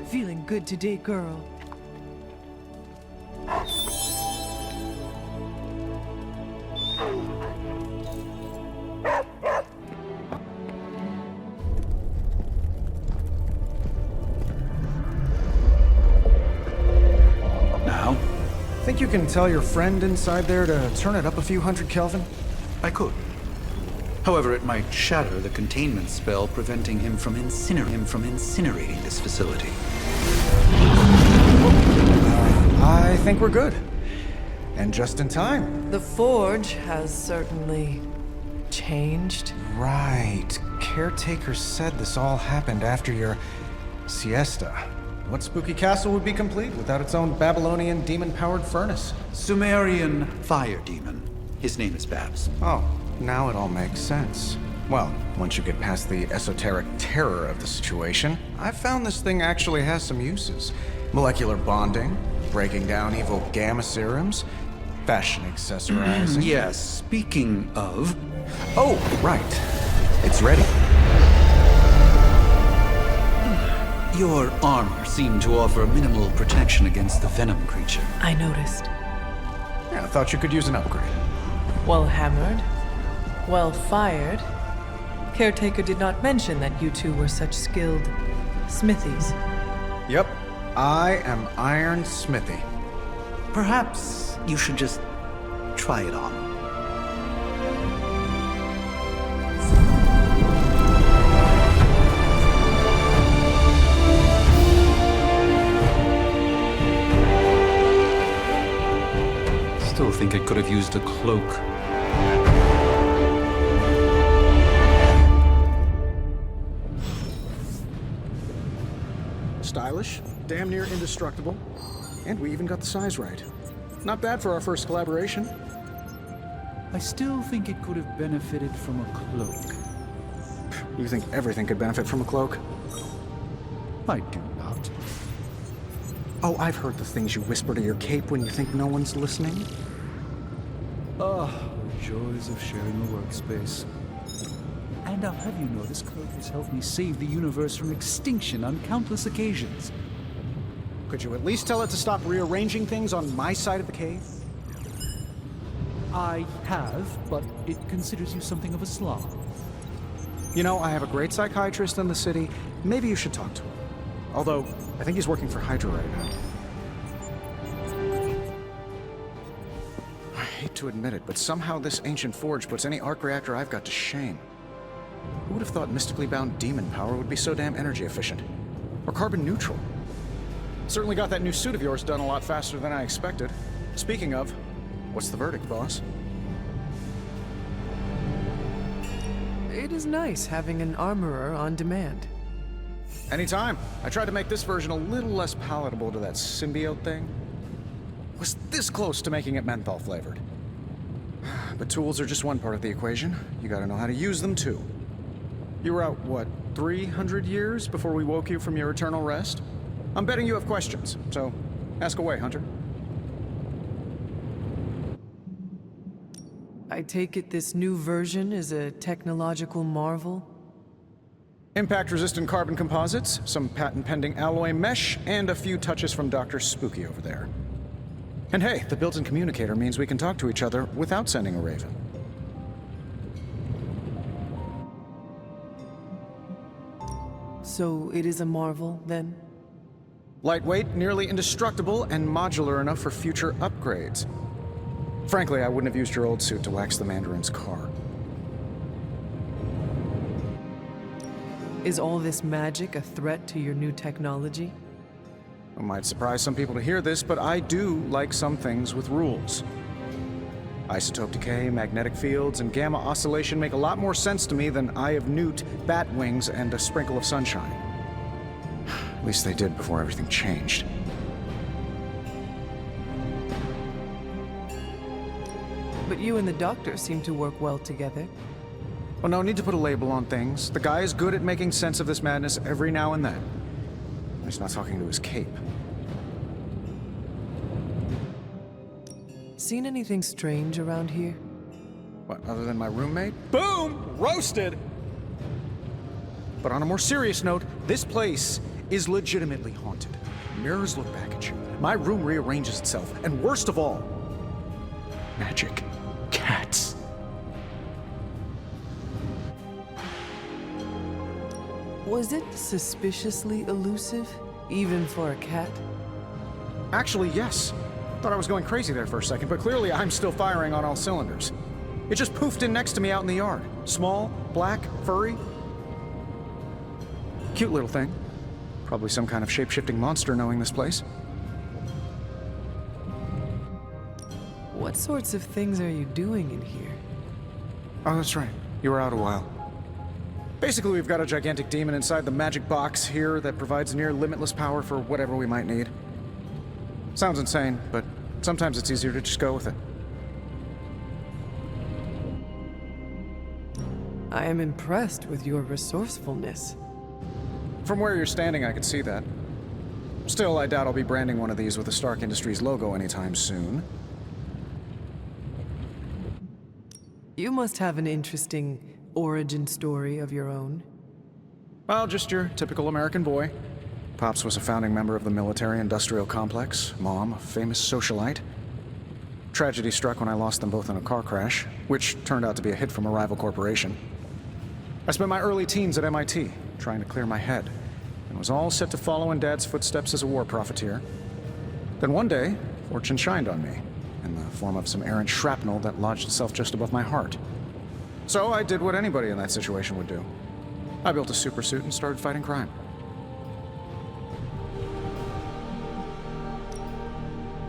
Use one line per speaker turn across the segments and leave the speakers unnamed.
Feeling good today, girl.
Now,
Think you can tell your friend inside there to turn it up a few hundred Kelvin?
I could. However, it might shatter the containment spell, preventing him from incinerating this facility.
I think we're good. And just in time.
The Forge has certainly changed.
Right. Caretaker said this all happened after your siesta. What spooky castle would be complete without its own Babylonian demon-powered furnace?
Sumerian fire demon. His name is Babs.
Oh, now it all makes sense. Well, once you get past the esoteric terror of the situation, I've found this thing actually has some uses. Molecular bonding, breaking down evil gamma serums, fashion accessorizing.
Yes, speaking of...
Oh, right. It's ready.
Your armor seemed to offer minimal protection against the venom creature.
I noticed.
Yeah, I thought you could use an upgrade.
Well hammered. Well fired. Caretaker did not mention that you two were such skilled smithies.
Yep. I am Iron Smithy.
Perhaps you should just try it on. Still think it could have used a cloak.
Stylish, damn near indestructible, and we even got the size right. Not bad for our first collaboration.
I still think it could have benefited from a cloak.
You think everything could benefit from a cloak?
I do not.
Oh, I've heard the things you whisper to your cape when you think no one's listening.
Ah, the joys of sharing a workspace. And I'll have you know, this cloak has helped me save the universe from extinction on countless occasions.
Could you at least tell it to stop rearranging things on my side of the cave?
I have, but it considers you something of a slob.
You know, I have a great psychiatrist in the city. Maybe you should talk to him. Although, I think he's working for Hydra right now. I hate to admit it, but somehow this ancient forge puts any arc reactor I've got to shame. Who would have thought mystically bound demon power would be so damn energy efficient? Or carbon neutral? Certainly got that new suit of yours done a lot faster than I expected. Speaking of, what's the verdict, boss?
It is nice having an armorer on demand.
Anytime. I tried to make this version a little less palatable to that symbiote thing. Was this close to making it menthol flavored. But tools are just one part of the equation. You gotta know how to use them too. You were out, what, 300 years before we woke you from your eternal rest? I'm betting you have questions, so ask away, Hunter.
I take it this new version is a technological marvel?
Impact-resistant carbon composites, some patent-pending alloy mesh, and a few touches from Dr. Spooky over there. And hey, the built-in communicator means we can talk to each other without sending a raven.
So it is a marvel, then?
Lightweight, nearly indestructible, and modular enough for future upgrades. Frankly, I wouldn't have used your old suit to wax the Mandarin's car.
Is all this magic a threat to your new technology?
It might surprise some people to hear this, but I do like some things with rules. Isotope decay, magnetic fields, and gamma oscillation make a lot more sense to me than Eye of Newt, bat wings, and a sprinkle of sunshine. At least they did before everything changed.
But you and the doctor seem to work well together.
Well, no need to put a label on things. The guy is good at making sense of this madness every now and then. He's not talking to his cape.
Seen anything strange around here?
What, other than my roommate? Boom! Roasted! But on a more serious note, this place is legitimately haunted. Mirrors look back at you. My room rearranges itself. And worst of all, magic cats.
Was it suspiciously elusive, even for a cat?
Actually, yes. Thought I was going crazy there for a second, but clearly I'm still firing on all cylinders. It just poofed in next to me out in the yard. Small, black, furry. Cute little thing. Probably some kind of shape-shifting monster knowing this place.
What sorts of things are you doing in here?
Oh, that's right. You were out a while. Basically, we've got a gigantic demon inside the magic box here that provides near limitless power for whatever we might need. Sounds insane, but sometimes it's easier to just go with it.
I am impressed with your resourcefulness.
From where you're standing, I could see that. Still, I doubt I'll be branding one of these with the Stark Industries logo anytime soon.
You must have an interesting origin story of your own.
Well, just your typical American boy. Pops was a founding member of the military-industrial complex. Mom, a famous socialite. Tragedy struck when I lost them both in a car crash, which turned out to be a hit from a rival corporation. I spent my early teens at MIT, trying to clear my head, and was all set to follow in Dad's footsteps as a war profiteer. Then one day, fortune shined on me, in the form of some errant shrapnel that lodged itself just above my heart. So I did what anybody in that situation would do. I built a super suit and started fighting crime.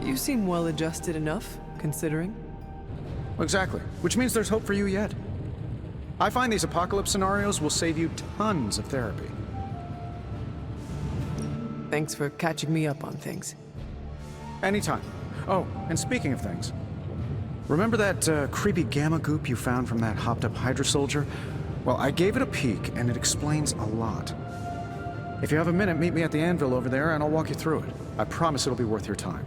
You seem well adjusted enough, considering.
Exactly, which means there's hope for you yet. I find these apocalypse scenarios will save you tons of therapy.
Thanks for catching me up on things.
Anytime. Oh, and speaking of things, remember that creepy gamma goop you found from that hopped-up Hydra soldier? Well, I gave it a peek, and it explains a lot. If you have a minute, meet me at the anvil over there, and I'll walk you through it. I promise it'll be worth your time.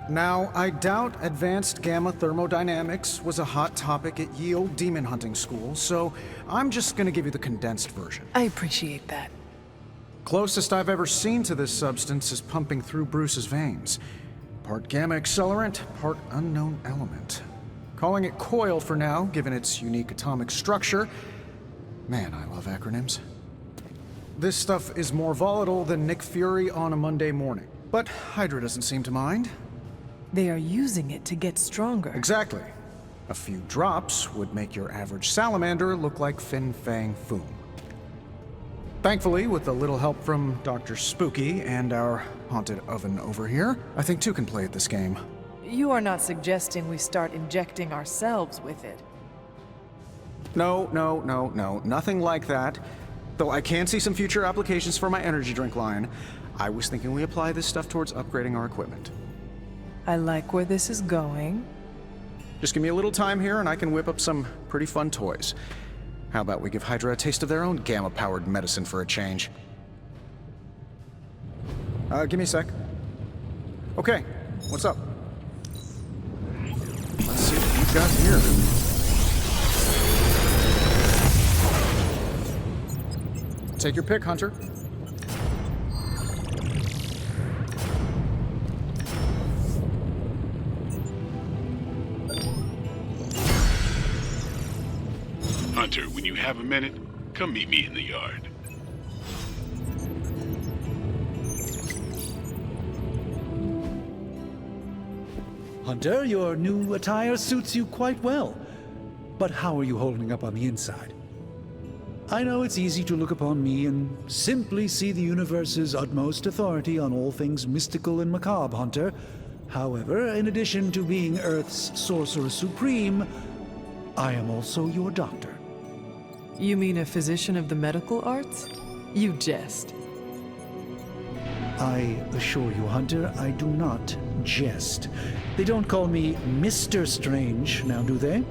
Now, I doubt advanced gamma thermodynamics was a hot topic at ye old demon hunting school, so I'm just gonna give you the condensed version.
I appreciate that.
Closest I've ever seen to this substance is pumping through Bruce's veins. Part gamma accelerant, part unknown element. Calling it coil for now, given its unique atomic structure. Man, I love acronyms. This stuff is more volatile than Nick Fury on a Monday morning, but Hydra doesn't seem to mind.
They are using it to get stronger.
Exactly. A few drops would make your average salamander look like Fin Fang Foom. Thankfully, with a little help from Dr. Spooky and our haunted oven over here, I think two can play at this game.
You are not suggesting we start injecting ourselves with it.
No, nothing like that. Though I can see some future applications for my energy drink line, I was thinking we apply this stuff towards upgrading our equipment.
I like where this is going.
Just give me a little time here and I can whip up some pretty fun toys. How about we give Hydra a taste of their own gamma-powered medicine for a change? Give me a sec. Okay, what's up? Let's see what you've got here. Take your pick, Hunter.
Hunter, when you have a minute, come meet me in the yard.
Hunter, your new attire suits you quite well. But how are you holding up on the inside? I know it's easy to look upon me and simply see the universe's utmost authority on all things mystical and macabre, Hunter. However, in addition to being Earth's Sorcerer Supreme, I am also your doctor.
You mean a physician of the medical arts? You jest.
I assure you, Hunter, I do not jest. They don't call me Mr. Strange, now do they?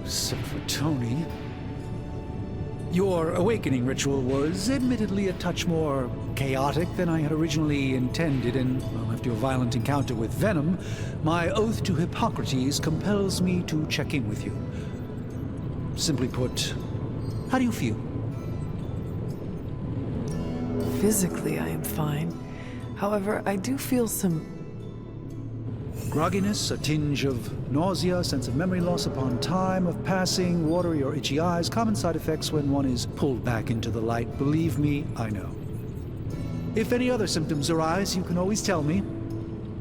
Except for Tony. Your awakening ritual was admittedly a touch more chaotic than I had originally intended, and well, after your violent encounter with Venom, my oath to Hippocrates compels me to check in with you. Simply put, how do you feel?
Physically, I am fine. However, I do feel some
grogginess, a tinge of nausea, sense of memory loss upon time of passing, watery or itchy eyes, common side effects when one is pulled back into the light. Believe me, I know. If any other symptoms arise, you can always tell me.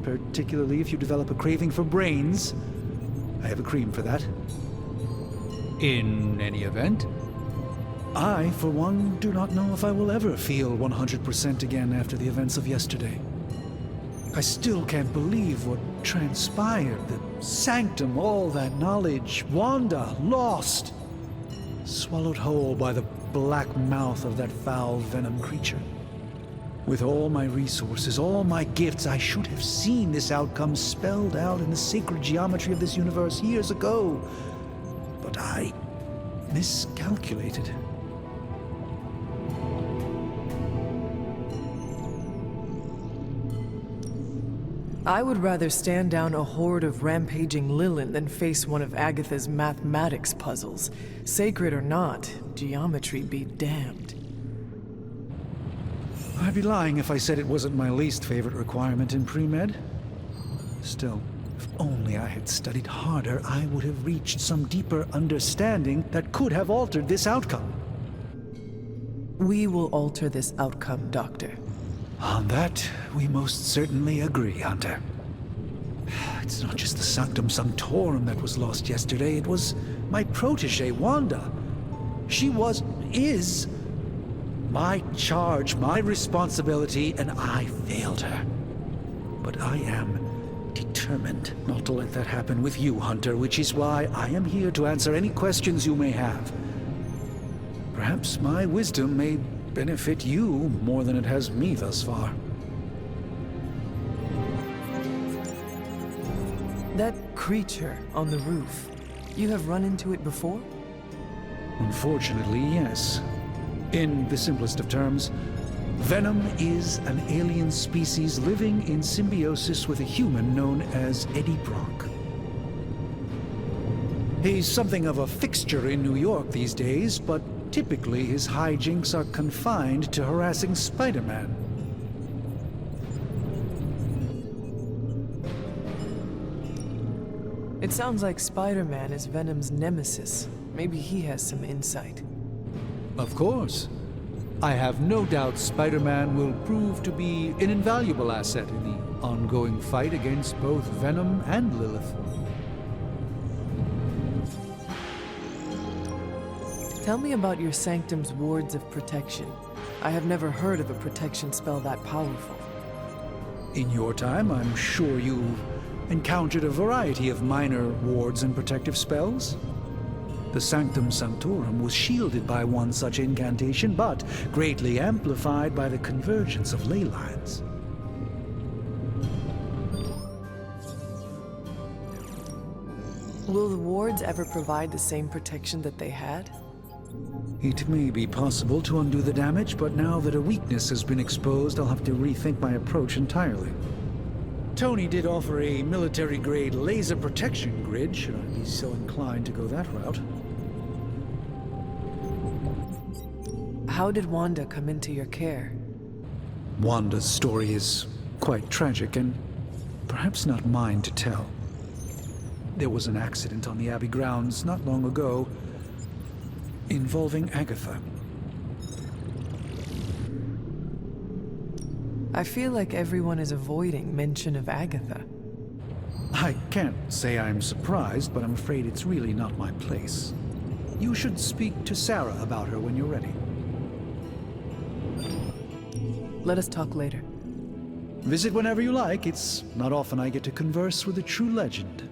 Particularly if you develop a craving for brains. I have a cream for that. In any event, I, for one, do not know if I will ever feel 100% again after the events of yesterday. I still can't believe what transpired. The sanctum, all that knowledge, Wanda, lost. Swallowed whole by the black mouth of that foul Venom creature. With all my resources, all my gifts, I should have seen this outcome spelled out in the sacred geometry of this universe years ago. But I miscalculated.
I would rather stand down a horde of rampaging Lilin than face one of Agatha's mathematics puzzles. Sacred or not, geometry be damned.
I'd be lying if I said it wasn't my least favorite requirement in pre-med. Still, if only I had studied harder, I would have reached some deeper understanding that could have altered this outcome.
We will alter this outcome, Doctor.
On that, we most certainly agree, Hunter. It's not just the Sanctum Sanctorum that was lost yesterday, it was my protege, Wanda. She is my charge, my responsibility, and I failed her. But I am determined not to let that happen with you, Hunter, which is why I am here to answer any questions you may have. Perhaps my wisdom may benefit you more than it has me thus far.
That creature on the roof, you have run into it before?
Unfortunately, yes. In the simplest of terms, Venom is an alien species living in symbiosis with a human known as Eddie Brock. He's something of a fixture in New York these days, but typically his hijinks are confined to harassing Spider-Man.
It sounds like Spider-Man is Venom's nemesis. Maybe he has some insight.
Of course. I have no doubt Spider-Man will prove to be an invaluable asset in the ongoing fight against both Venom and Lilith.
Tell me about your Sanctum's wards of protection. I have never heard of a protection spell that powerful.
In your time, I'm sure you've encountered a variety of minor wards and protective spells. The Sanctum Sanctorum was shielded by one such incantation, but greatly amplified by the convergence of ley lines.
Will the wards ever provide the same protection that they had?
It may be possible to undo the damage, but now that a weakness has been exposed, I'll have to rethink my approach entirely. Tony did offer a military-grade laser protection grid, should I be so inclined to go that route.
How did Wanda come into your care?
Wanda's story is quite tragic, and perhaps not mine to tell. There was an accident on the Abbey grounds not long ago, involving Agatha.
I feel like everyone is avoiding mention of Agatha.
I can't say I'm surprised, but I'm afraid it's really not my place. You should speak to Sarah about her when you're ready.
Let us talk later.
Visit whenever you like. It's not often I get to converse with a true legend.